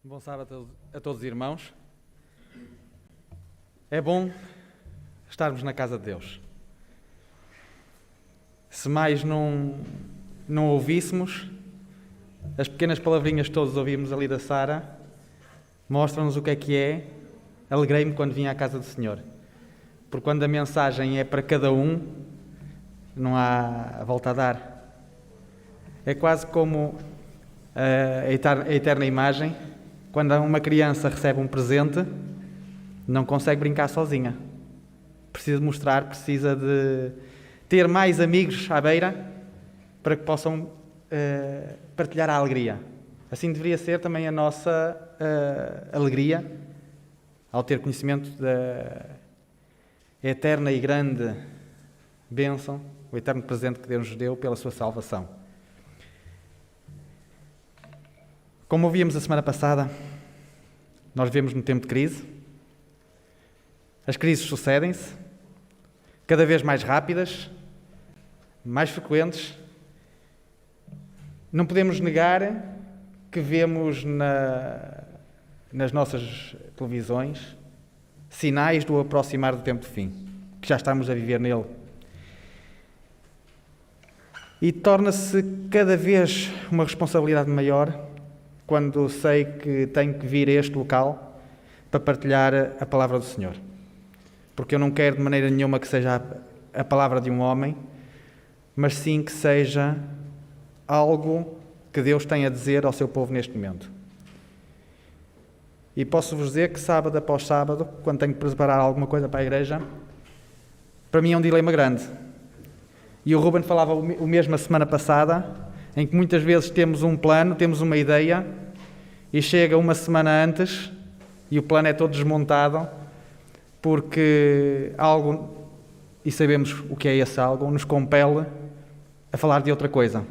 Bom sábado a todos os irmãos. É bom estarmos na casa de Deus. Se mais não ouvíssemos, as pequenas palavrinhas que todos ouvimos ali da Sara mostram-nos o que é. Alegrei-me quando vim à casa do Senhor. Porque quando a mensagem é para cada um, não há volta a dar. É quase como a eterna imagem. Quando uma criança recebe um presente, não consegue brincar sozinha. Precisa de mostrar, precisa de ter mais amigos à beira para que possam partilhar a alegria. Assim deveria ser também a nossa alegria ao ter conhecimento da eterna e grande bênção, o eterno presente que Deus nos deu pela sua salvação. Como ouvíamos a semana passada, nós vivemos num tempo de crise. As crises sucedem-se, cada vez mais rápidas, mais frequentes. Não podemos negar que vemos nas nossas televisões sinais do aproximar do tempo de fim, que já estamos a viver nele. E torna-se cada vez uma responsabilidade maior quando sei que tenho que vir a este local para partilhar a palavra do Senhor. Porque eu não quero de maneira nenhuma que seja a palavra de um homem, mas sim que seja algo que Deus tem a dizer ao seu povo neste momento. E posso-vos dizer que sábado após sábado, quando tenho que preparar alguma coisa para a igreja, para mim é um dilema grande. E o Ruben falava o mesmo a semana passada, em que muitas vezes temos um plano, temos uma ideia, e chega uma semana antes e o plano é todo desmontado, porque algo, e sabemos o que é esse algo, nos compele a falar de outra coisa.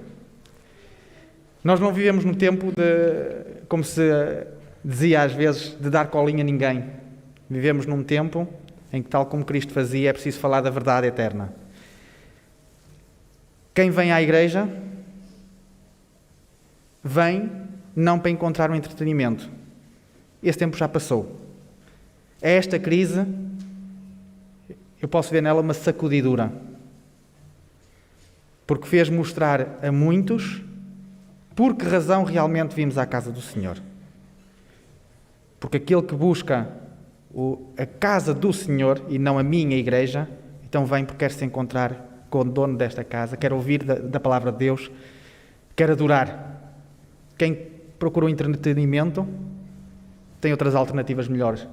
Nós não vivemos num tempo de, como se dizia às vezes, de dar colinha a ninguém. Vivemos num tempo em que, tal como Cristo fazia, é preciso falar da verdade eterna. Quem vem à igreja vem não para encontrar um entretenimento. Esse tempo já passou. Esta crise, eu posso ver nela uma sacudidura. Porque fez mostrar a muitos por que razão realmente vimos à casa do Senhor. Porque aquele que busca a casa do Senhor e não a minha igreja, então vem porque quer se encontrar com o dono desta casa, quer ouvir da palavra de Deus, quer adorar. Quem procura um entretenimento tem outras alternativas melhores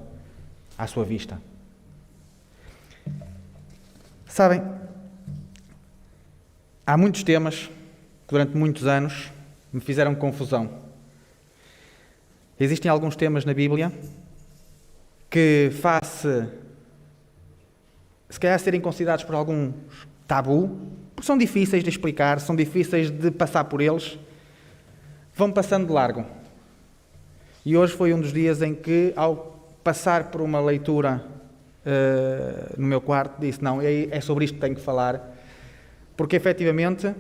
à sua vista. Sabem, há muitos temas que durante muitos anos me fizeram confusão. Existem alguns temas na Bíblia que, face se calhar serem considerados por alguns tabu, porque são difíceis de explicar, são difíceis de passar por eles, vão passando de largo. E hoje foi um dos dias em que, ao passar por uma leitura no meu quarto, disse, não, é sobre isto que tenho que falar, porque efetivamente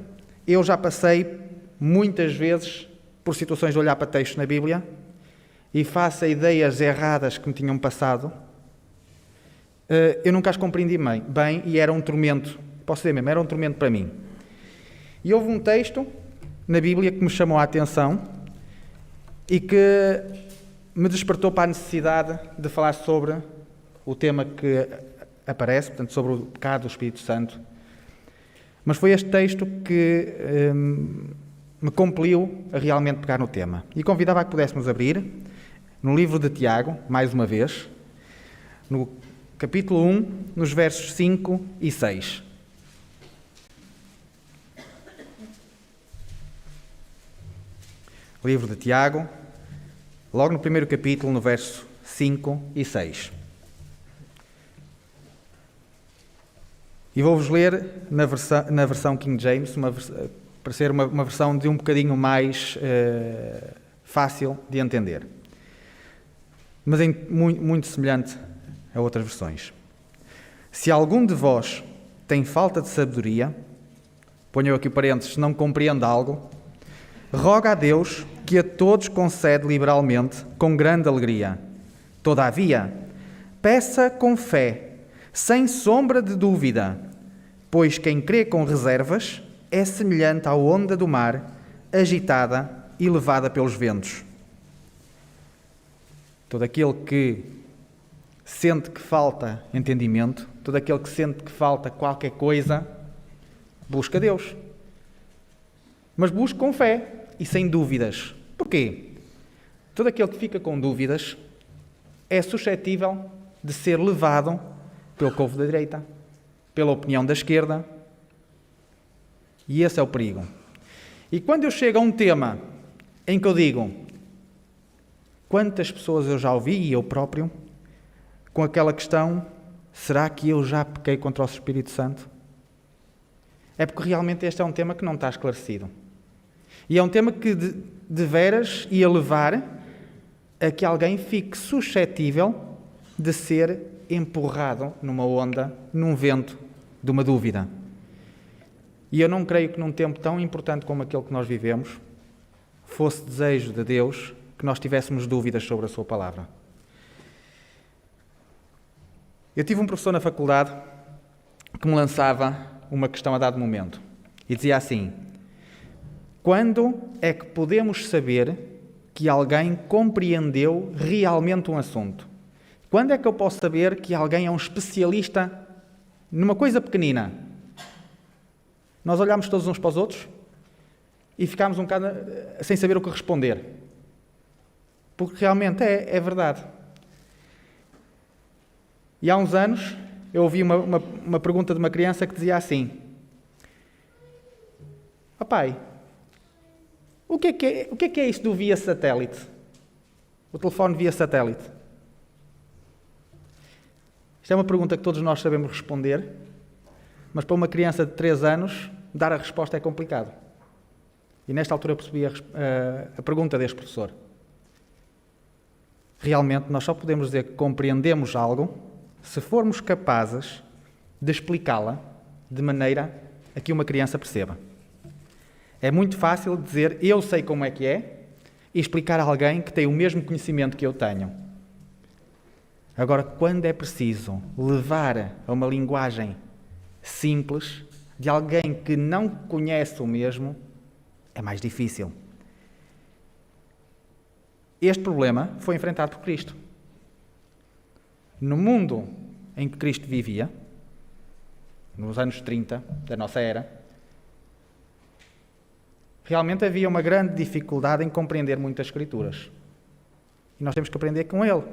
eu já passei muitas vezes por situações de olhar para textos na Bíblia e face a ideias erradas que me tinham passado, eu nunca as compreendi bem e era um tormento, posso dizer mesmo, era um tormento para mim. E houve um texto na Bíblia que me chamou a atenção e que me despertou para a necessidade de falar sobre o tema que aparece, portanto, sobre o pecado do Espírito Santo. Mas foi este texto que me compeliu a realmente pegar no tema. E convidava a que pudéssemos abrir no livro de Tiago, mais uma vez, no capítulo 1, nos versos 5 e 6. Livro de Tiago, logo no primeiro capítulo, no verso 5 e 6. E vou-vos ler na versão King James, para ser uma versão de um bocadinho mais fácil de entender. Mas é muito semelhante a outras versões. Se algum de vós tem falta de sabedoria, ponho aqui parênteses, se não compreende algo, roga a Deus que a todos concede liberalmente, com grande alegria. Todavia, peça com fé, sem sombra de dúvida, pois quem crê com reservas é semelhante à onda do mar, agitada e levada pelos ventos. Todo aquele que sente que falta entendimento, todo aquele que sente que falta qualquer coisa, busca Deus. Mas busca com fé e sem dúvidas. Porquê? Todo aquele que fica com dúvidas é suscetível de ser levado pelo couvo da direita, pela opinião da esquerda. E esse é o perigo. E quando eu chego a um tema em que eu digo quantas pessoas eu já ouvi, e eu próprio, com aquela questão, será que eu já pequei contra o Espírito Santo? É porque realmente este é um tema que não está esclarecido. E é um tema que de veras ia levar a que alguém fique suscetível de ser empurrado numa onda, num vento de uma dúvida. E eu não creio que num tempo tão importante como aquele que nós vivemos, fosse desejo de Deus que nós tivéssemos dúvidas sobre a sua palavra. Eu tive um professor na faculdade que me lançava uma questão a dado momento e dizia assim: quando é que podemos saber que alguém compreendeu realmente um assunto? Quando é que eu posso saber que alguém é um especialista numa coisa pequenina? Nós olhámos todos uns para os outros e ficámos um bocado sem saber o que responder. Porque realmente é verdade. E há uns anos eu ouvi uma pergunta de uma criança que dizia assim: papai, o que é isso do via satélite? O telefone via satélite? Isto é uma pergunta que todos nós sabemos responder, mas para uma criança de 3 anos, dar a resposta é complicado. E nesta altura eu percebi a pergunta deste professor. Realmente nós só podemos dizer que compreendemos algo se formos capazes de explicá-la de maneira a que uma criança perceba. É muito fácil dizer eu sei como é que é e explicar a alguém que tem o mesmo conhecimento que eu tenho. Agora, quando é preciso levar a uma linguagem simples de alguém que não conhece o mesmo, é mais difícil. Este problema foi enfrentado por Cristo. No mundo em que Cristo vivia, nos anos 30 da nossa era, realmente havia uma grande dificuldade em compreender muitas Escrituras. E nós temos que aprender com ele.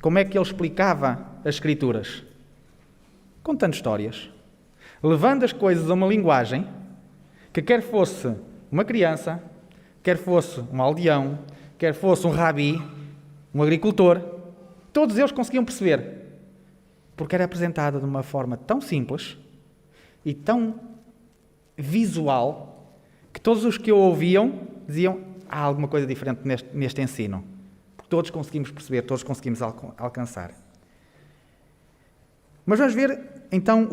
Como é que ele explicava as Escrituras? Contando histórias. Levando as coisas a uma linguagem que quer fosse uma criança, quer fosse um aldeão, quer fosse um rabi, um agricultor, todos eles conseguiam perceber. Porque era apresentada de uma forma tão simples e tão visual que todos os que o ouviam diziam: há alguma coisa diferente neste ensino. Porque todos conseguimos perceber, todos conseguimos alcançar. Mas vamos ver, então,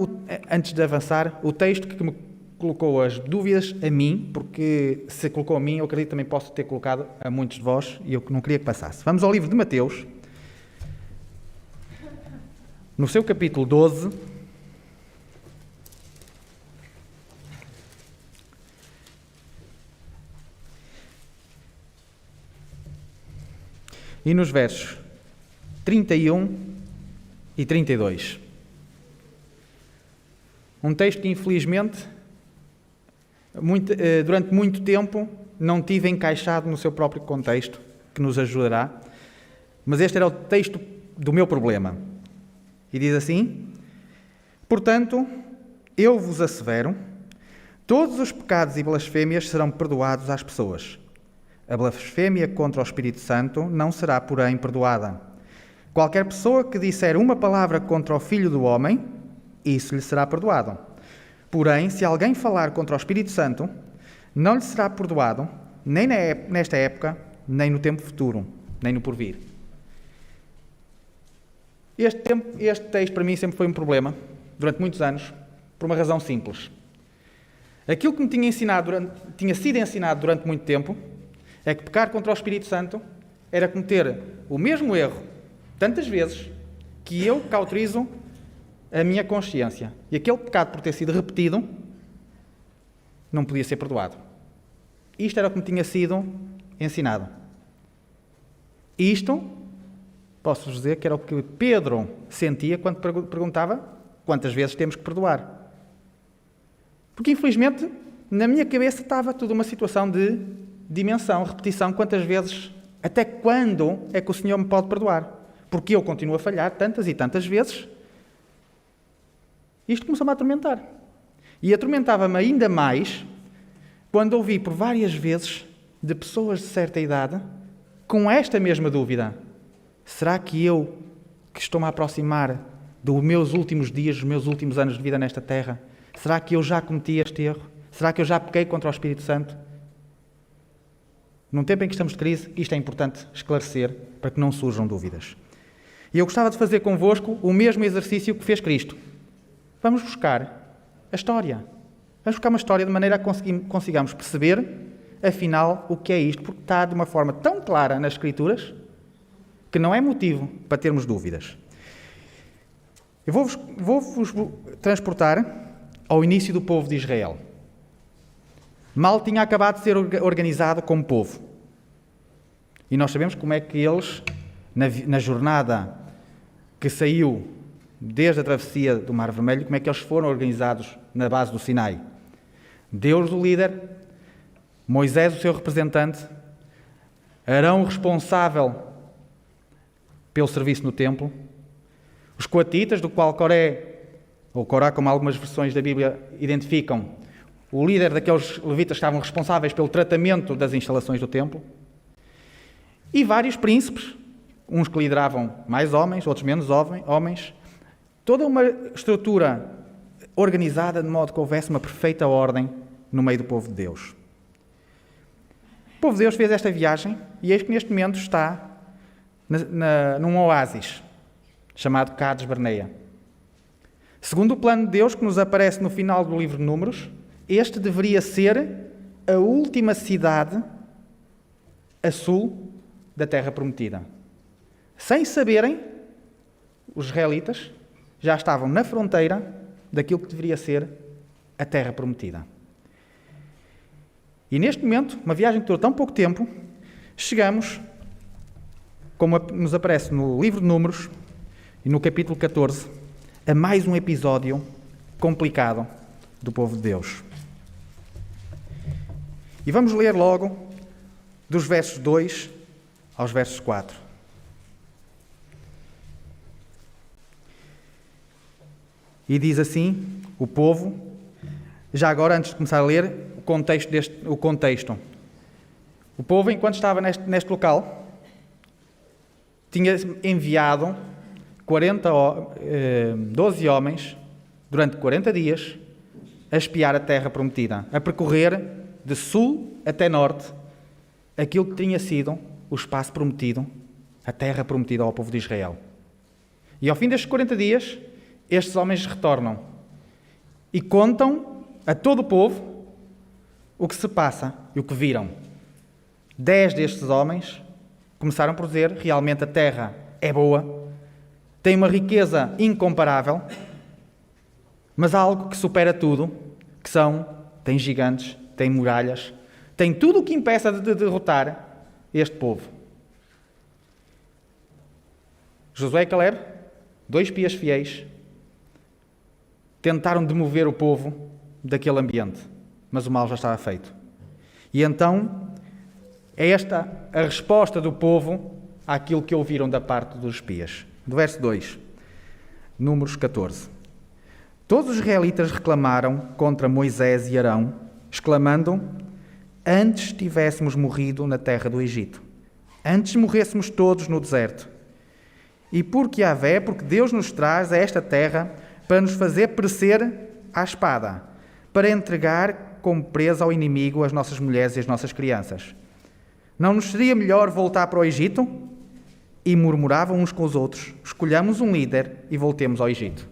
antes de avançar, o texto que me colocou as dúvidas a mim, porque se colocou a mim, eu acredito que também posso ter colocado a muitos de vós, e eu não queria que passasse. Vamos ao livro de Mateus, no seu capítulo 12, e nos versos 31 e 32. Um texto que, infelizmente, durante muito tempo não tive encaixado no seu próprio contexto, que nos ajudará, mas este era o texto do meu problema. E diz assim: portanto, eu vos assevero, todos os pecados e blasfémias serão perdoados às pessoas. A blasfémia contra o Espírito Santo não será, porém, perdoada. Qualquer pessoa que disser uma palavra contra o Filho do Homem, isso lhe será perdoado. Porém, se alguém falar contra o Espírito Santo, não lhe será perdoado, nem nesta época, nem no tempo futuro, nem no porvir. Este texto para mim sempre foi um problema, durante muitos anos, por uma razão simples. Aquilo que me tinha sido ensinado durante muito tempo é que pecar contra o Espírito Santo era cometer o mesmo erro tantas vezes que eu cauterizo a minha consciência. E aquele pecado, por ter sido repetido, não podia ser perdoado. Isto era o que me tinha sido ensinado. Isto, posso-vos dizer, que era o que Pedro sentia quando perguntava quantas vezes temos que perdoar. Porque, infelizmente, na minha cabeça estava toda uma situação de dimensão, repetição, quantas vezes, até quando é que o Senhor me pode perdoar? Porque eu continuo a falhar tantas e tantas vezes. Isto começou-me a atormentar. E atormentava-me ainda mais quando ouvi por várias vezes de pessoas de certa idade com esta mesma dúvida. Será que eu, que estou-me a aproximar dos meus últimos dias, dos meus últimos anos de vida nesta terra, será que eu já cometi este erro? Será que eu já pequei contra o Espírito Santo? Num tempo em que estamos de crise, isto é importante esclarecer para que não surjam dúvidas. E eu gostava de fazer convosco o mesmo exercício que fez Cristo. Vamos buscar a história. Vamos buscar uma história de maneira a consigamos perceber, afinal, o que é isto, porque está de uma forma tão clara nas Escrituras que não é motivo para termos dúvidas. Eu vou-vos transportar ao início do povo de Israel. Mal tinha acabado de ser organizado como povo. E nós sabemos como é que eles, na jornada que saiu desde a travessia do Mar Vermelho, como é que eles foram organizados na base do Sinai. Deus, o líder, Moisés, o seu representante, Arão, o responsável pelo serviço no templo, os coatitas, do qual Coré, ou Corá, como algumas versões da Bíblia identificam, o líder daqueles levitas que estavam responsáveis pelo tratamento das instalações do templo, e vários príncipes, uns que lideravam mais homens, outros menos homens, toda uma estrutura organizada de modo que houvesse uma perfeita ordem no meio do povo de Deus. O povo de Deus fez esta viagem e eis que neste momento está num oásis chamado Cades Barneia. Segundo o plano de Deus que nos aparece no final do livro de Números, este deveria ser a última cidade a sul da Terra Prometida. Sem saberem, os israelitas já estavam na fronteira daquilo que deveria ser a Terra Prometida. E neste momento, uma viagem que durou tão pouco tempo, chegamos, como nos aparece no livro de Números e no capítulo 14, a mais um episódio complicado do povo de Deus. E vamos ler logo dos versos 2 aos versos 4. E diz assim, o povo, já agora antes de começar a ler, o contexto. O povo, enquanto estava neste local, tinha enviado 12 homens, durante 40 dias, a espiar a terra prometida, a percorrer de sul até norte aquilo que tinha sido o espaço prometido, a terra prometida ao povo de Israel. E ao fim destes 40 dias, estes homens retornam e contam a todo o povo o que se passa e o que viram. 10 destes homens começaram por dizer, realmente a terra é boa, tem uma riqueza incomparável, mas há algo que supera tudo, que tem gigantes, tem muralhas, tem tudo o que impeça de derrotar este povo. Josué e Caleb, 2 espias fiéis, tentaram demover o povo daquele ambiente, mas o mal já estava feito. E então, é esta a resposta do povo àquilo que ouviram da parte dos espias. Do verso 2, Números 14. Todos os israelitas reclamaram contra Moisés e Arão, exclamando: antes tivéssemos morrido na terra do Egito, antes morrêssemos todos no deserto. E porque Deus nos traz a esta terra para nos fazer perecer à espada, para entregar como presa ao inimigo as nossas mulheres e as nossas crianças. Não nos seria melhor voltar para o Egito? E murmuravam uns com os outros: escolhamos um líder e voltemos ao Egito.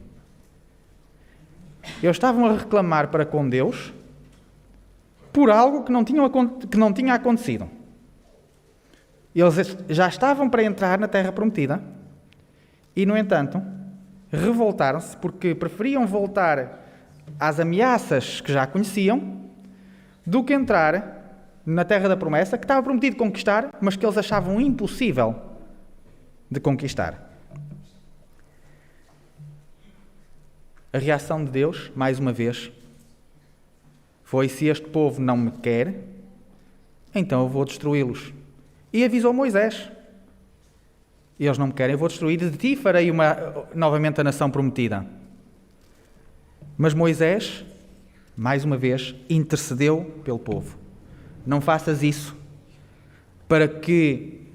Eles estavam a reclamar para com Deus por algo que não tinha acontecido. Eles já estavam para entrar na Terra Prometida e, no entanto, revoltaram-se porque preferiam voltar às ameaças que já conheciam do que entrar na Terra da Promessa, que estava prometido conquistar, mas que eles achavam impossível de conquistar. A reação de Deus, mais uma vez, foi: se este povo não me quer, então eu vou destruí-los. E avisou Moisés: eles não me querem, eu vou destruir, de ti farei novamente a nação prometida. Mas Moisés, mais uma vez, intercedeu pelo povo. Não faças isso para que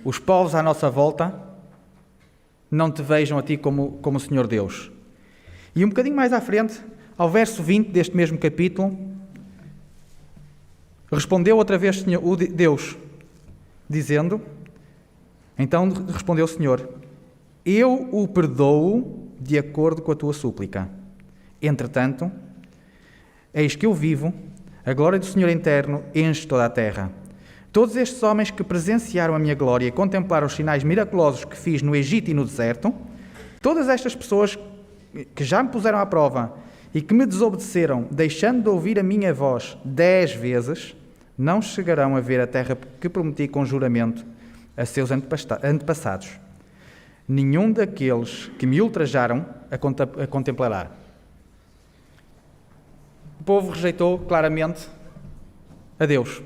os povos à nossa volta não te vejam a ti como Senhor Deus. E um bocadinho mais à frente, ao verso 20 deste mesmo capítulo, respondeu outra vez Deus, dizendo: então respondeu o Senhor: eu o perdoo de acordo com a tua súplica. Entretanto, eis que eu vivo, a glória do Senhor interno enche toda a terra. Todos estes homens que presenciaram a minha glória e contemplaram os sinais miraculosos que fiz no Egito e no deserto, todas estas pessoas que já me puseram à prova e que me desobedeceram, deixando de ouvir a minha voz 10 vezes, não chegarão a ver a terra que prometi com juramento a seus antepassados. Nenhum daqueles que me ultrajaram a contemplará. O povo rejeitou claramente a Deus.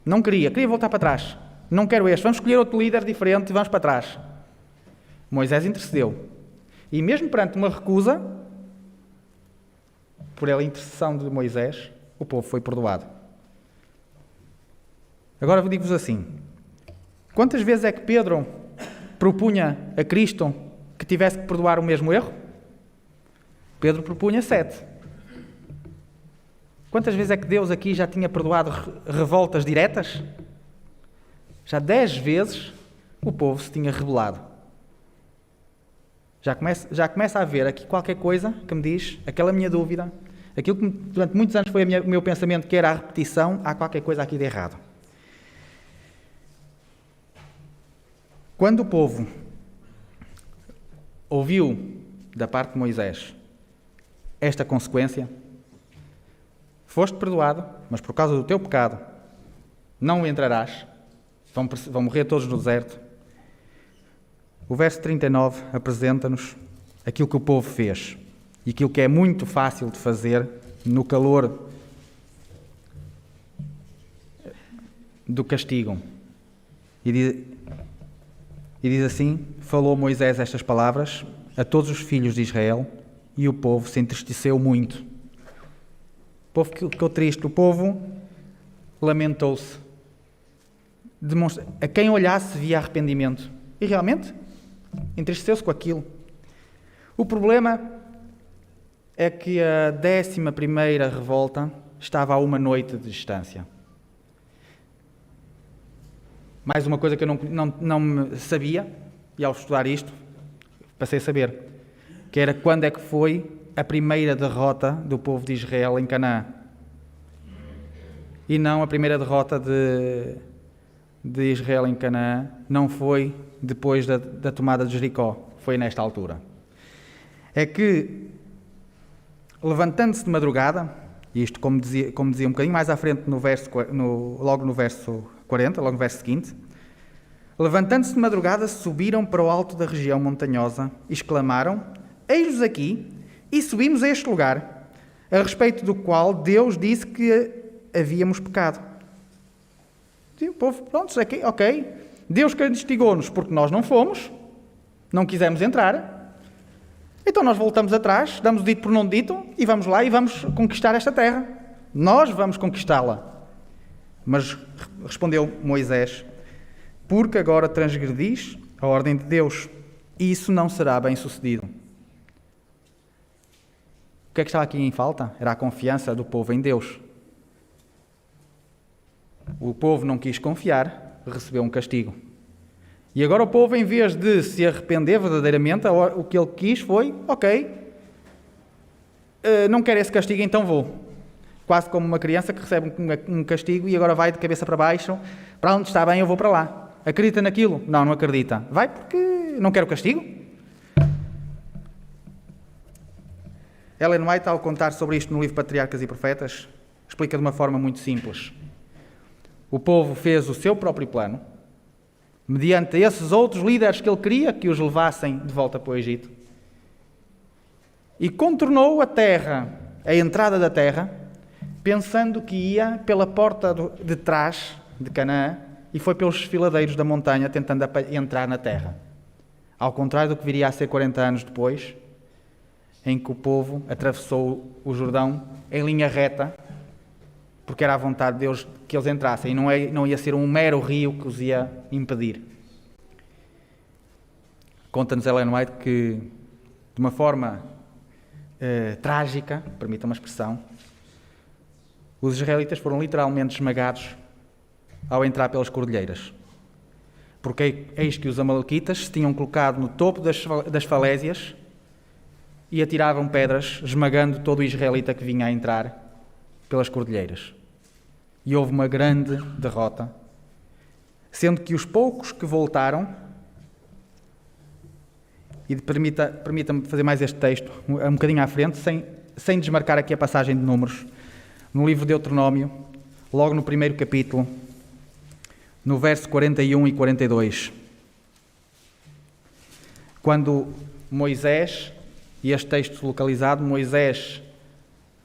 Não queria voltar para trás. Não quero este, vamos escolher outro líder diferente e vamos para trás. Moisés intercedeu. E mesmo perante uma recusa, por ela intercessão de Moisés, o povo foi perdoado. Agora eu digo-vos assim: quantas vezes é que Pedro propunha a Cristo que tivesse que perdoar o mesmo erro? Pedro propunha 7. Quantas vezes é que Deus aqui já tinha perdoado revoltas diretas? Já 10 vezes o povo se tinha rebelado. Já começa a haver aqui qualquer coisa que me diz, aquela minha dúvida, aquilo que durante muitos anos foi o meu pensamento, que era a repetição, há qualquer coisa aqui de errado. Quando o povo ouviu da parte de Moisés esta consequência: foste perdoado, mas por causa do teu pecado não entrarás, vão morrer todos no deserto. O verso 39 apresenta-nos aquilo que o povo fez e aquilo que é muito fácil de fazer no calor do castigo. E diz assim: falou Moisés estas palavras a todos os filhos de Israel, e o povo se entristeceu muito. O povo ficou triste, o povo lamentou-se. A quem olhasse via arrependimento. E realmente entristeceu-se com aquilo. O problema é que a 11ª revolta estava a uma noite de distância. Mais uma coisa que eu não sabia, e ao estudar isto, passei a saber, que era quando é que foi a primeira derrota do povo de Israel em Canaã. E não a primeira derrota de Israel em Canaã, não foi depois da tomada de Jericó, foi nesta altura. É que, levantando-se de madrugada, e isto como dizia um bocadinho mais à frente logo no verso 40, logo no verso seguinte, levantando-se de madrugada, subiram para o alto da região montanhosa e exclamaram: eis-nos aqui, e subimos a este lugar, a respeito do qual Deus disse que havíamos pecado. E o povo, pronto, aqui, ok. Deus castigou-nos porque nós não fomos, não quisemos entrar. Então nós voltamos atrás, damos o dito por não dito, e vamos lá e vamos conquistar esta terra. Nós vamos conquistá-la. Mas respondeu Moisés: porque agora transgredis a ordem de Deus, e isso não será bem sucedido. O que é que estava aqui em falta? Era a confiança do povo em Deus. O povo não quis confiar, recebeu um castigo. E agora o povo, em vez de se arrepender verdadeiramente, o que ele quis foi: ok, não quero esse castigo, então vou. Quase como uma criança que recebe um castigo e agora vai de cabeça para baixo. Para onde está bem, eu vou para lá. Acredita naquilo? Não, não acredita. Vai porque não quer o castigo. Ellen White, ao contar sobre isto no livro Patriarcas e Profetas, explica de uma forma muito simples. O povo fez o seu próprio plano, mediante esses outros líderes que ele queria que os levassem de volta para o Egito, e contornou a terra, a entrada da terra, pensando que ia pela porta de trás de Canaã e foi pelos filadeiros da montanha tentando entrar na terra. Ao contrário do que viria a ser 40 anos depois, em que o povo atravessou o Jordão em linha reta, porque era a vontade de Deus que eles entrassem, e não ia ser um mero rio que os ia impedir. Conta-nos Ellen White que, de uma forma trágica, permita uma expressão, os israelitas foram literalmente esmagados ao entrar pelas cordilheiras. Porque eis que os amalequitas se tinham colocado no topo das falésias e atiravam pedras, esmagando todo o israelita que vinha a entrar pelas cordilheiras. E houve uma grande derrota, sendo que os poucos que voltaram, e permita-me fazer mais este texto, um bocadinho à frente, sem desmarcar aqui a passagem de Números, no livro de Deuteronômio, logo no primeiro capítulo, no verso 41 e 42, quando Moisés, e este texto localizado, Moisés,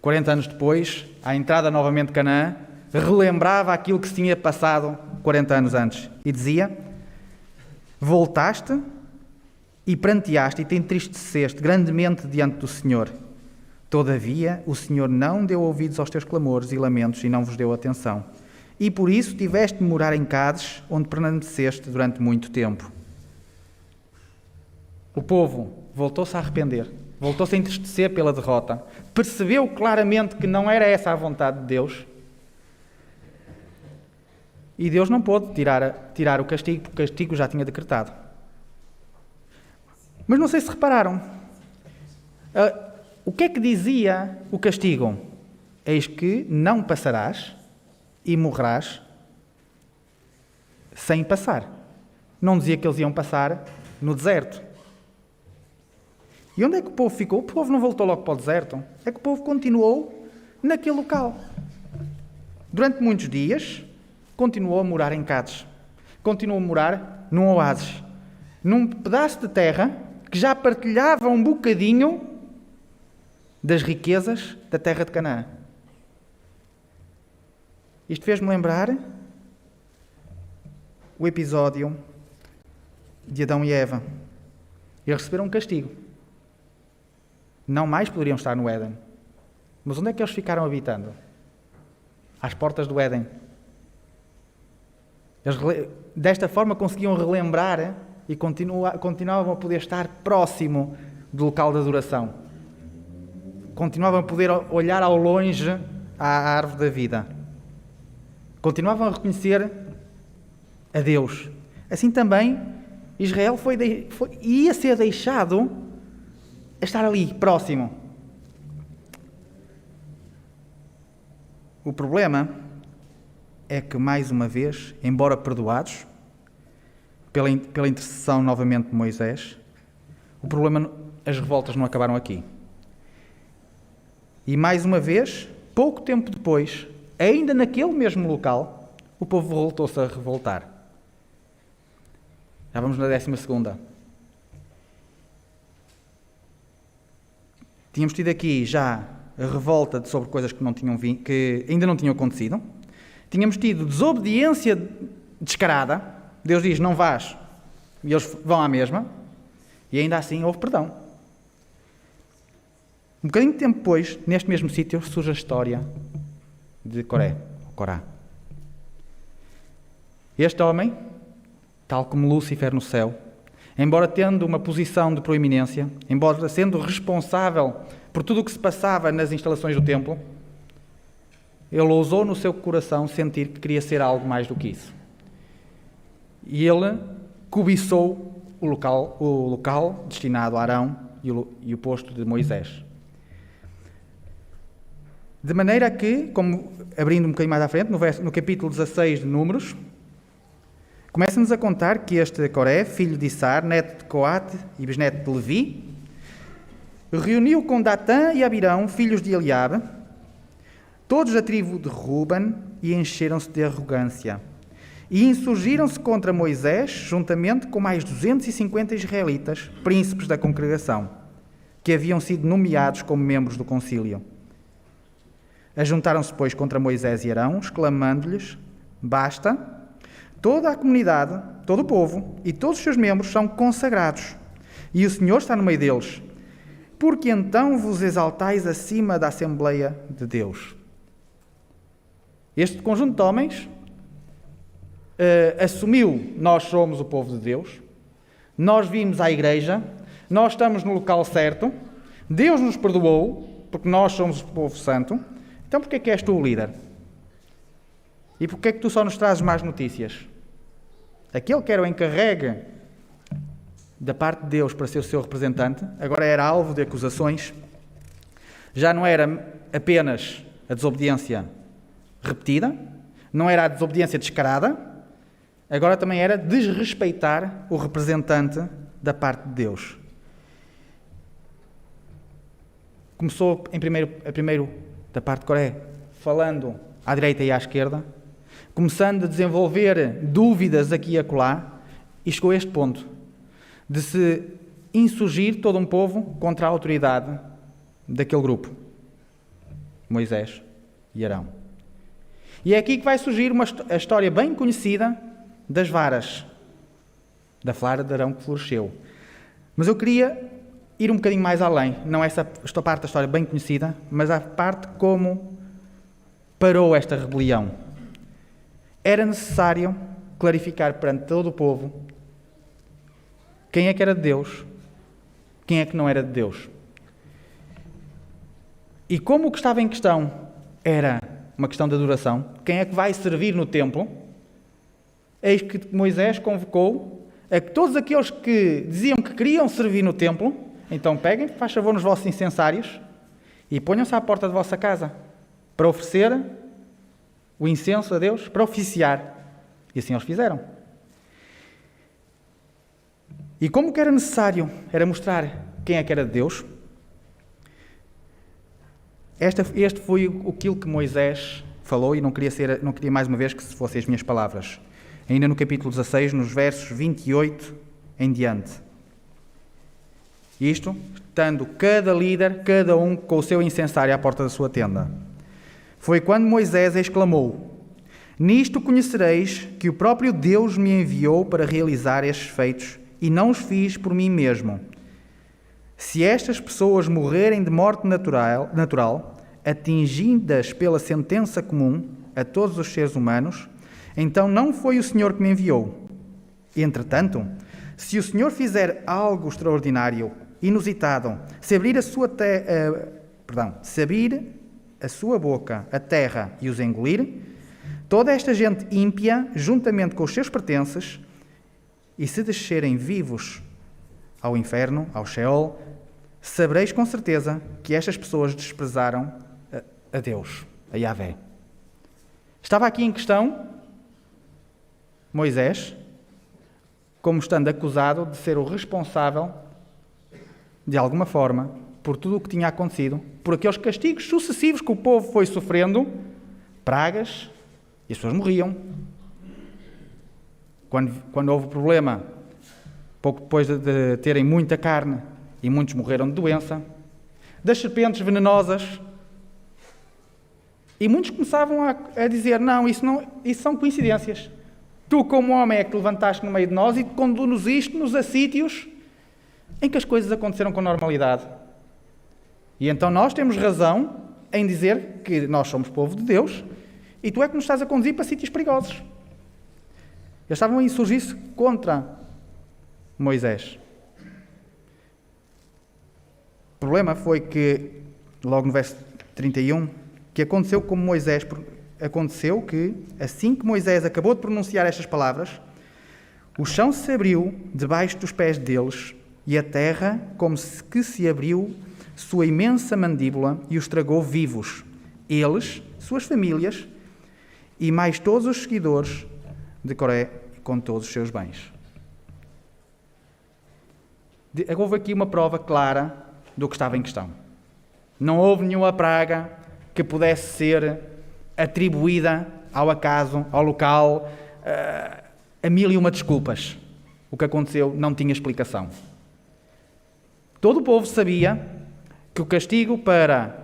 40 anos depois, à entrada novamente de Canaã, relembrava aquilo que se tinha passado 40 anos antes. E dizia: voltaste e pranteaste e te entristeceste grandemente diante do Senhor. Todavia, o Senhor não deu ouvidos aos teus clamores e lamentos e não vos deu atenção. E por isso tiveste de morar em Cádiz, onde permaneceste durante muito tempo. O povo voltou-se a arrepender, voltou-se a entristecer pela derrota, percebeu claramente que não era essa a vontade de Deus, e Deus não pôde tirar o castigo, porque o castigo já tinha decretado. Mas não sei se repararam, o que é que dizia o castigo? Eis que não passarás e morrerás sem passar. Não dizia que eles iam passar no deserto. E onde é que o povo ficou? O povo não voltou logo para o deserto. É que o povo continuou naquele local. Durante muitos dias, continuou a morar em Cádiz. Continuou a morar num oásis. Num pedaço de terra que já partilhava um bocadinho das riquezas da terra de Canaã. Isto fez-me lembrar o episódio de Adão e Eva. Eles receberam um castigo. Não mais poderiam estar no Éden. Mas onde é que eles ficaram habitando? Às portas do Éden. Eles, desta forma, conseguiam relembrar e continuavam a poder estar próximo do local de adoração. Continuavam a poder olhar ao longe à árvore da vida. Continuavam a reconhecer a Deus. Assim também, Israel ia ser deixado a estar ali, próximo. O problema é que, mais uma vez, embora perdoados, pela intercessão novamente de Moisés, as revoltas não acabaram aqui. E mais uma vez, pouco tempo depois, ainda naquele mesmo local, o povo voltou-se a revoltar. Já vamos na 12ª. Tínhamos tido aqui já a revolta sobre coisas que ainda não tinham acontecido. Tínhamos tido desobediência descarada. Deus diz, não vás, e eles vão à mesma. E ainda assim houve perdão. Um bocadinho de tempo depois, neste mesmo sítio, surge a história de Corá. Este homem, tal como Lúcifer no céu, embora tendo uma posição de proeminência, embora sendo responsável por tudo o que se passava nas instalações do templo, ele ousou no seu coração sentir que queria ser algo mais do que isso. E ele cobiçou o local destinado a Arão e o posto de Moisés. De maneira que, como abrindo um bocadinho mais à frente, no capítulo 16 de Números, começa-nos a contar que este Coré, filho de Issar, neto de Coate e bisneto de Levi, reuniu com Datã e Abirão, filhos de Eliabe, todos da tribo de Ruben, e encheram-se de arrogância. E insurgiram-se contra Moisés, juntamente com mais 250 israelitas, príncipes da congregação, que haviam sido nomeados como membros do concílio. Ajuntaram-se, pois, contra Moisés e Arão, exclamando-lhes: basta, toda a comunidade, todo o povo e todos os seus membros são consagrados, e o Senhor está no meio deles. Porque então vos exaltais acima da Assembleia de Deus? Este conjunto de homens assumiu: nós somos o povo de Deus, nós vimos à igreja, nós estamos no local certo, Deus nos perdoou, porque nós somos o povo santo, então porquê é que és tu o líder? E porquê é que tu só nos trazes más notícias? Aquele que era o encarregue da parte de Deus para ser o seu representante, agora era alvo de acusações. Já não era apenas a desobediência repetida, não era a desobediência descarada, agora também era desrespeitar o representante da parte de Deus. Começou primeiro da parte de Coré, falando à direita e à esquerda, começando a desenvolver dúvidas aqui e acolá, e chegou a este ponto de se insurgir todo um povo contra a autoridade daquele grupo, Moisés e Arão. E é aqui que vai surgir a história bem conhecida das varas, da vara de Arão que floresceu. Mas eu queria ir um bocadinho mais além, não esta parte da história bem conhecida, mas a parte como parou esta rebelião. Era necessário clarificar perante todo o povo quem é que era de Deus, quem é que não era de Deus. E como o que estava em questão era uma questão de adoração, quem é que vai servir no templo, eis que Moisés convocou a que todos aqueles que diziam que queriam servir no templo, então peguem, faz favor, nos vossos incensários e ponham-se à porta da vossa casa para oferecer o incenso a Deus, para oficiar. E assim eles fizeram. E como que era necessário, era mostrar quem é que era de Deus, este foi aquilo que Moisés falou, e não queria mais uma vez que se fossem as minhas palavras. Ainda no capítulo 16, nos versos 28 em diante. Isto, estando cada líder, cada um com o seu incensário à porta da sua tenda. Foi quando Moisés exclamou: nisto conhecereis que o próprio Deus me enviou para realizar estes feitos, e não os fiz por mim mesmo. Se estas pessoas morrerem de morte natural, atingidas pela sentença comum a todos os seres humanos, então não foi o Senhor que me enviou. Entretanto, se o Senhor fizer algo extraordinário, inusitado, se abrir a sua boca, a terra, e os engolir, toda esta gente ímpia, juntamente com os seus pertences, e se descerem vivos ao inferno, ao Sheol, sabereis com certeza que estas pessoas desprezaram a Deus, a Yahvé. Estava aqui em questão Moisés, como estando acusado de ser o responsável, de alguma forma, por tudo o que tinha acontecido, por aqueles castigos sucessivos que o povo foi sofrendo, pragas, e as pessoas morriam. Quando houve problema, pouco depois de terem muita carne, e muitos morreram de doença, das serpentes venenosas, e muitos começavam a dizer: não, isso são coincidências. Tu, como homem, é que te levantaste no meio de nós e conduziste-nos a sítios em que as coisas aconteceram com normalidade. E então nós temos razão em dizer que nós somos povo de Deus e tu é que nos estás a conduzir para sítios perigosos. Eles estavam a insurgir-se contra Moisés. O problema foi que, logo no verso 31, que aconteceu como Moisés... Aconteceu que, assim que Moisés acabou de pronunciar estas palavras, o chão se abriu debaixo dos pés deles e a terra, como que se abriu sua imensa mandíbula e os tragou vivos. eles, suas famílias e mais todos os seguidores de Coré com todos os seus bens. Houve aqui uma prova clara do que estava em questão. Não houve nenhuma praga que pudesse ser atribuída ao acaso, ao local, a mil e uma desculpas. O que aconteceu não tinha explicação. Todo o povo sabia que o castigo para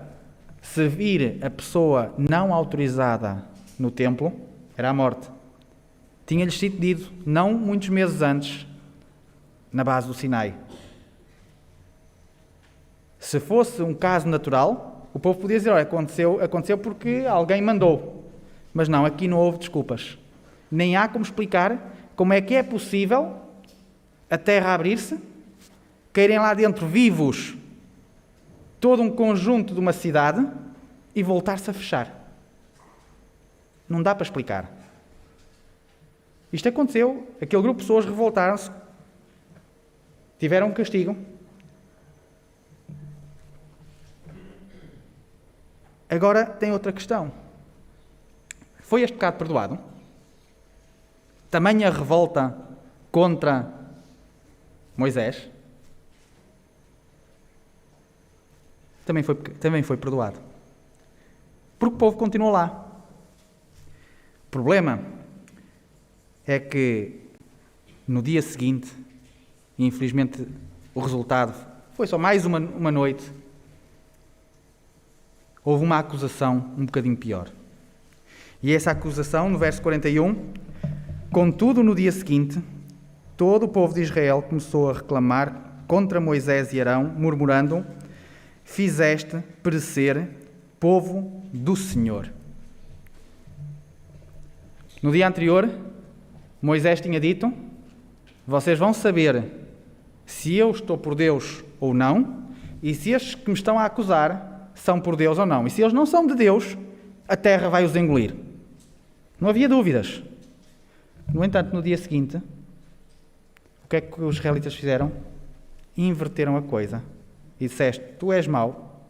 servir a pessoa não autorizada no templo era a morte. Tinha-lhes sido dito, não muitos meses antes, na base do Sinai. Se fosse um caso natural, o povo podia dizer, olha, aconteceu porque alguém mandou. Mas não, aqui não houve desculpas. Nem há como explicar como é que é possível a terra abrir-se, caírem lá dentro vivos todo um conjunto de uma cidade e voltar-se a fechar. Não dá para explicar. Isto aconteceu, aquele grupo de pessoas revoltaram-se, tiveram um castigo. Agora tem outra questão. Foi este pecado perdoado? Tamanha revolta contra Moisés? Também foi perdoado. Porque o povo continuou lá. O problema é que no dia seguinte, e infelizmente o resultado foi só mais uma noite, houve uma acusação um bocadinho pior. E essa acusação, no verso 41, contudo, no dia seguinte, todo o povo de Israel começou a reclamar contra Moisés e Arão, murmurando, fizeste perecer povo do Senhor. No dia anterior, Moisés tinha dito, vocês vão saber se eu estou por Deus ou não, e se estes que me estão a acusar são por Deus ou não. E se eles não são de Deus, a terra vai os engolir. Não havia dúvidas. No entanto, no dia seguinte, o que é que os israelitas fizeram? Inverteram a coisa. E disseste, tu és mau.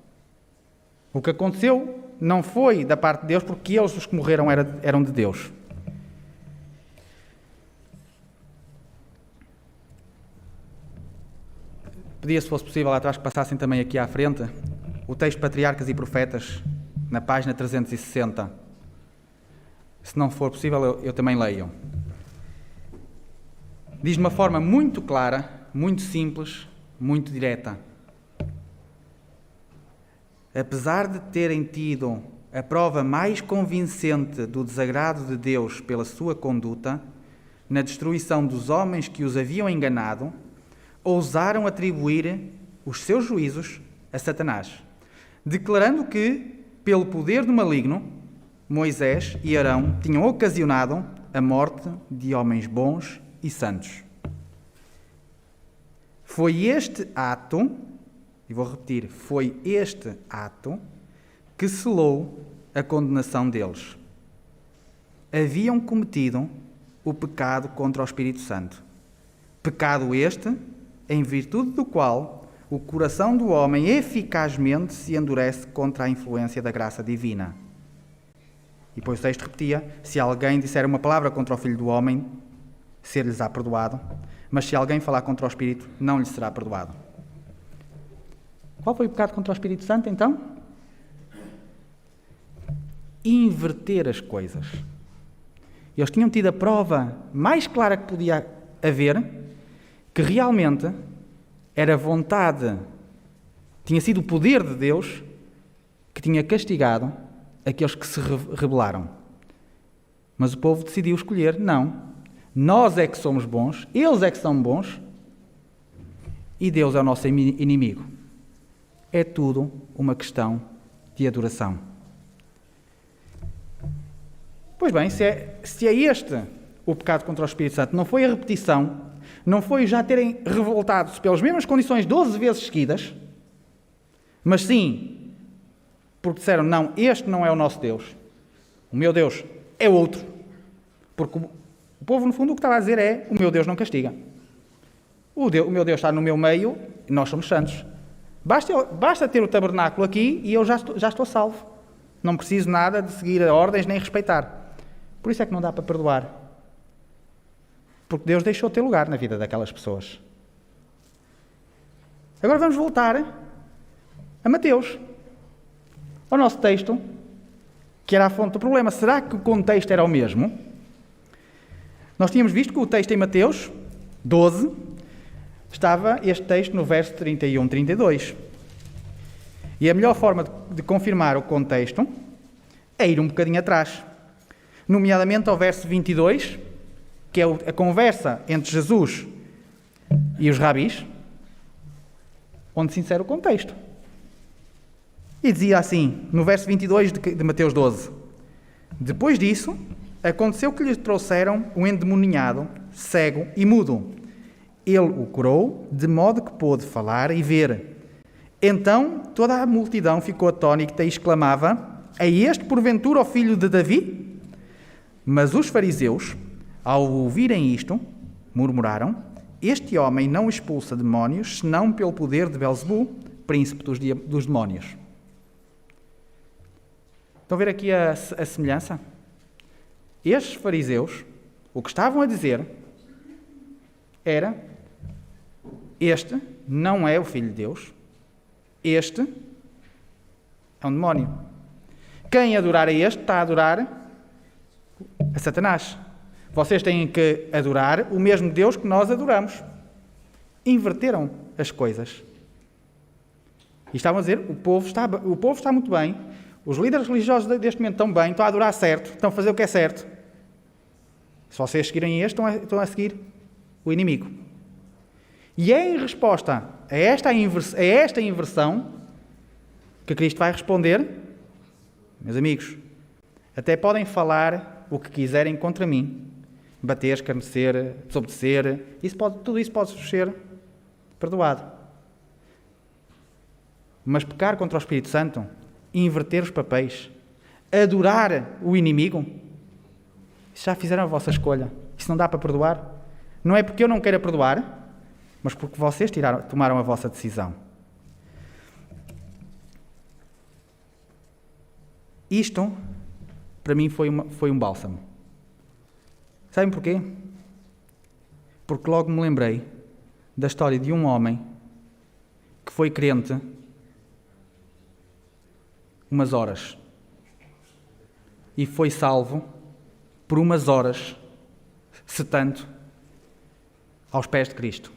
O que aconteceu não foi da parte de Deus, porque eles, os que morreram, eram de Deus. Pedia, se fosse possível, lá atrás que passassem também aqui à frente, o texto Patriarcas e Profetas, na página 360. Se não for possível, eu também leio. Diz de uma forma muito clara, muito simples, muito direta. Apesar de terem tido a prova mais convincente do desagrado de Deus pela sua conduta, na destruição dos homens que os haviam enganado, ousaram atribuir os seus juízos a Satanás, declarando que, pelo poder do maligno, Moisés e Arão tinham ocasionado a morte de homens bons e santos. Foi este ato, e vou repetir, foi este ato que selou a condenação deles. Haviam cometido o pecado contra o Espírito Santo. Pecado este, em virtude do qual o coração do homem eficazmente se endurece contra a influência da graça divina. E depois o texto repetia, se alguém disser uma palavra contra o Filho do Homem, ser-lhes-á perdoado, mas se alguém falar contra o Espírito, não lhe será perdoado. Qual foi o pecado contra o Espírito Santo, então? Inverter as coisas. Eles tinham tido a prova mais clara que podia haver, que realmente era vontade, tinha sido o poder de Deus que tinha castigado aqueles que se rebelaram. Mas o povo decidiu escolher, não, nós é que somos bons, eles é que são bons, e Deus é o nosso inimigo. É tudo uma questão de adoração. Pois bem, se é este o pecado contra o Espírito Santo, não foi a repetição, não foi já terem revoltado-se pelas mesmas condições 12 vezes seguidas, mas sim, porque disseram, não, este não é o nosso Deus, o meu Deus é outro. Porque o povo, no fundo, o que estava a dizer é, o meu Deus não castiga. O meu Deus está no meu meio e nós somos santos. Basta ter o tabernáculo aqui e eu já estou salvo. Não preciso nada de seguir ordens nem respeitar. Por isso é que não dá para perdoar. Porque Deus deixou ter lugar na vida daquelas pessoas. Agora vamos voltar a Mateus, ao nosso texto, que era a fonte do problema. Será que o contexto era o mesmo? Nós tínhamos visto que o texto em Mateus 12 estava este texto no verso 31, 32. E a melhor forma de confirmar o contexto é ir um bocadinho atrás, nomeadamente ao verso 22, que é a conversa entre Jesus e os rabis, onde se insere o contexto. E dizia assim, no verso 22 de Mateus 12: Depois disso, aconteceu que lhes trouxeram um endemoniado, cego e mudo. Ele o curou, de modo que pôde falar e ver. Então toda a multidão ficou atónita e exclamava: É este porventura o filho de Davi? Mas os fariseus, ao ouvirem isto, murmuraram: Este homem não expulsa demónios, senão pelo poder de Belzebu, príncipe dos demónios. Estão a ver aqui a semelhança? Estes fariseus, o que estavam a dizer era: este não é o Filho de Deus, este é um demónio. Quem adorar a este está a adorar a Satanás. Vocês têm que adorar o mesmo Deus que nós adoramos. Inverteram as coisas. E estavam a dizer, o povo está muito bem, os líderes religiosos deste momento estão bem, estão a adorar certo, estão a fazer o que é certo. Se vocês seguirem este, estão a seguir o inimigo. E é em resposta a esta inversão que Cristo vai responder: meus amigos, até podem falar o que quiserem contra mim, bater, escarnecer, desobedecer, tudo isso pode ser perdoado. Mas pecar contra o Espírito Santo, inverter os papéis, adorar o inimigo, isso já fizeram a vossa escolha. Isso não dá para perdoar. Não é porque eu não queira perdoar, mas porque vocês tomaram a vossa decisão. Isto, para mim, foi um bálsamo. Sabem porquê? Porque logo me lembrei da história de um homem que foi crente umas horas e foi salvo por umas horas, se tanto, aos pés de Cristo.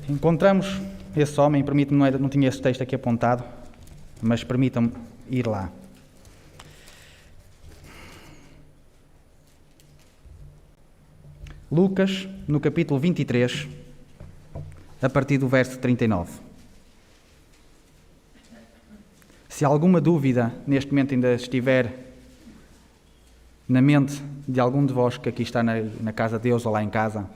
Encontramos esse homem, permite-me, não tinha esse texto aqui apontado, mas permitam-me ir lá. Lucas, no capítulo 23, a partir do verso 39. Se alguma dúvida neste momento ainda estiver na mente de algum de vós que aqui está na casa de Deus ou lá em casa,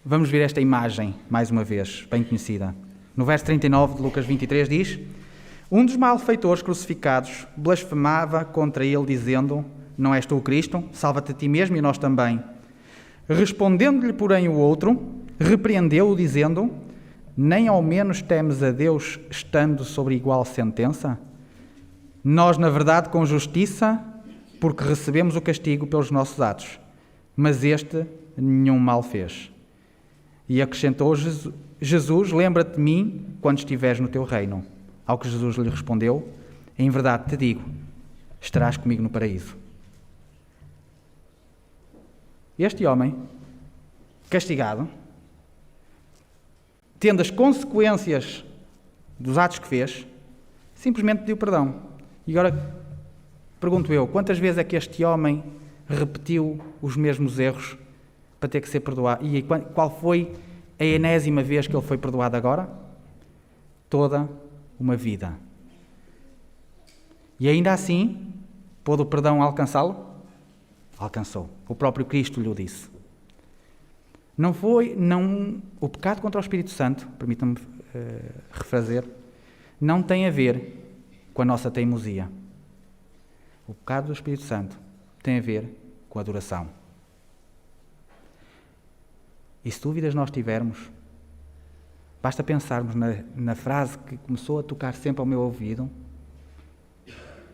vamos ver esta imagem mais uma vez, bem conhecida. No verso 39 de Lucas 23 diz: Um dos malfeitores crucificados blasfemava contra ele, dizendo: Não és tu o Cristo? Salva-te a ti mesmo e nós também. Respondendo-lhe, porém, o outro, repreendeu-o, dizendo: Nem ao menos temes a Deus, estando sobre igual sentença? Nós, na verdade, com justiça, porque recebemos o castigo pelos nossos atos, mas este nenhum mal fez. E acrescentou Jesus: Lembra-te de mim quando estiveres no teu reino. Ao que Jesus lhe respondeu: Em verdade te digo, estarás comigo no paraíso. Este homem, castigado, tendo as consequências dos atos que fez, simplesmente pediu perdão. E agora pergunto eu, quantas vezes é que este homem repetiu os mesmos erros para ter que ser perdoado? E qual foi a enésima vez que ele foi perdoado agora? Toda uma vida. E ainda assim, pôde o perdão alcançá-lo? Alcançou. O próprio Cristo lhe o disse. O pecado contra o Espírito Santo, permitam-me refazer, não tem a ver com a nossa teimosia. O pecado do Espírito Santo tem a ver com a adoração. E se dúvidas nós tivermos, Basta pensarmos na frase que começou a tocar sempre ao meu ouvido,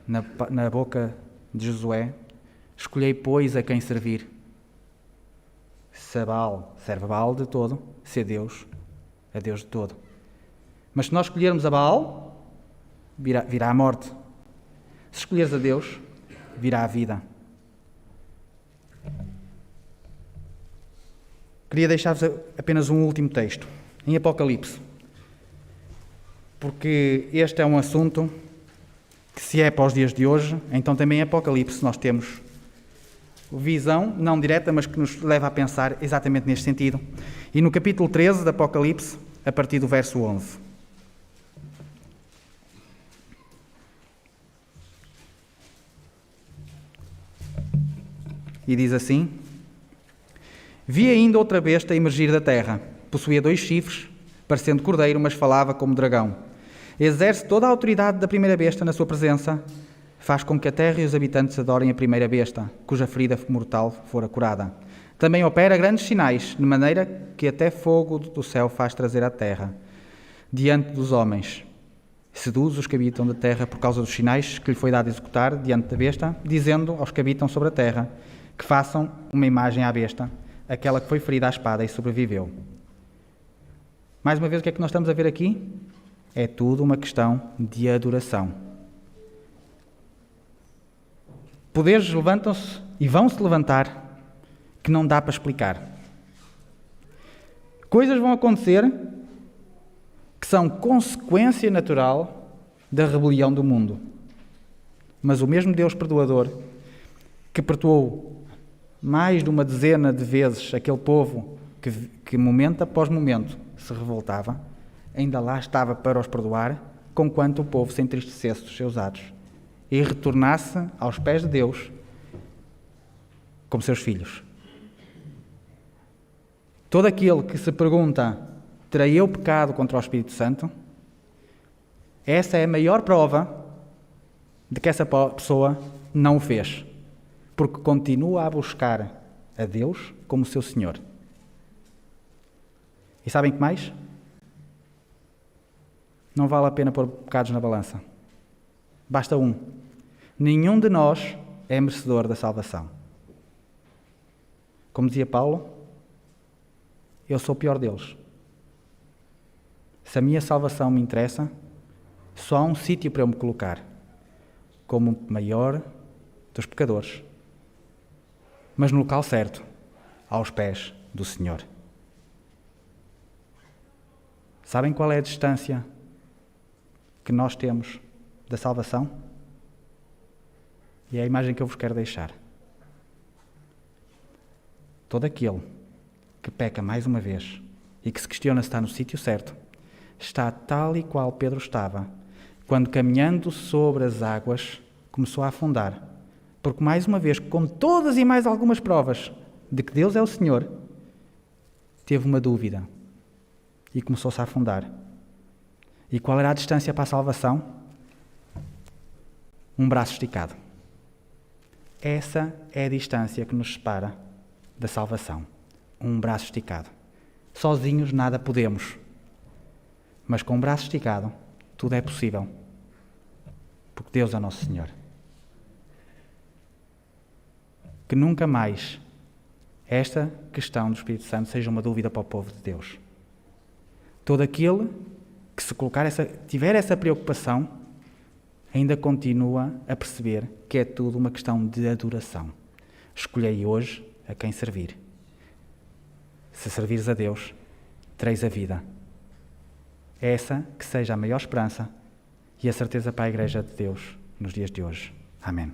na boca de Josué: escolhei, pois, a quem servir. Se Baal serve a Baal de todo, se a Deus de todo. Mas se nós escolhermos a Baal, virá a morte. Se escolheres a Deus, virá a vida. Queria deixar-vos apenas um último texto, em Apocalipse, porque este é um assunto que, se é para os dias de hoje, então também em Apocalipse nós temos visão, não direta, mas que nos leva a pensar exatamente neste sentido. E no capítulo 13 de Apocalipse, a partir do verso 11. E diz assim: vi ainda outra besta emergir da terra. Possuía 2 chifres, parecendo cordeiro, mas falava como dragão. Exerce toda a autoridade da primeira besta na sua presença. Faz com que a terra e os habitantes adorem a primeira besta, cuja ferida mortal fora curada. Também opera grandes sinais, de maneira que até fogo do céu faz trazer à terra, diante dos homens. Seduz os que habitam da terra por causa dos sinais que lhe foi dado executar diante da besta, dizendo aos que habitam sobre a terra que façam uma imagem à besta, aquela que foi ferida à espada e sobreviveu. Mais uma vez, o que é que nós estamos a ver aqui? É tudo uma questão de adoração. Poderes levantam-se e vão-se levantar que não dá para explicar. Coisas vão acontecer que são consequência natural da rebelião do mundo. Mas o mesmo Deus perdoador, que perdoou mais de uma dezena de vezes aquele povo que momento após momento se revoltava, ainda lá estava para os perdoar, conquanto o povo se entristecesse dos seus atos e retornasse aos pés de Deus como seus filhos. Todo aquele que se pergunta: terei eu pecado contra o Espírito Santo? Essa é a maior prova de que essa pessoa não o fez, porque continua a buscar a Deus como seu Senhor. E sabem que mais? Não vale a pena pôr pecados na balança. Basta um: nenhum de nós é merecedor da salvação. Como dizia Paulo, eu sou o pior deles. Se a minha salvação me interessa, só há um sítio para eu me colocar: como o maior dos pecadores, mas no local certo, aos pés do Senhor. Sabem qual é a distância que nós temos da salvação? E é a imagem que eu vos quero deixar. Todo aquele que peca mais uma vez e que se questiona se está no sítio certo, está tal e qual Pedro estava, quando caminhando sobre as águas começou a afundar, porque mais uma vez, com todas e mais algumas provas de que Deus é o Senhor, teve uma dúvida e começou-se a afundar. E qual era a distância para a salvação? Um braço esticado. Essa é a distância que nos separa da salvação. Um braço esticado. Sozinhos nada podemos, mas com um braço esticado tudo é possível, porque Deus é nosso Senhor. Que nunca mais esta questão do Espírito Santo seja uma dúvida para o povo de Deus. Todo aquele que se tiver essa preocupação, ainda continua a perceber que é tudo uma questão de adoração. Escolhei hoje a quem servir. Se servires a Deus, tereis a vida. Essa que seja a maior esperança e a certeza para a Igreja de Deus nos dias de hoje. Amém.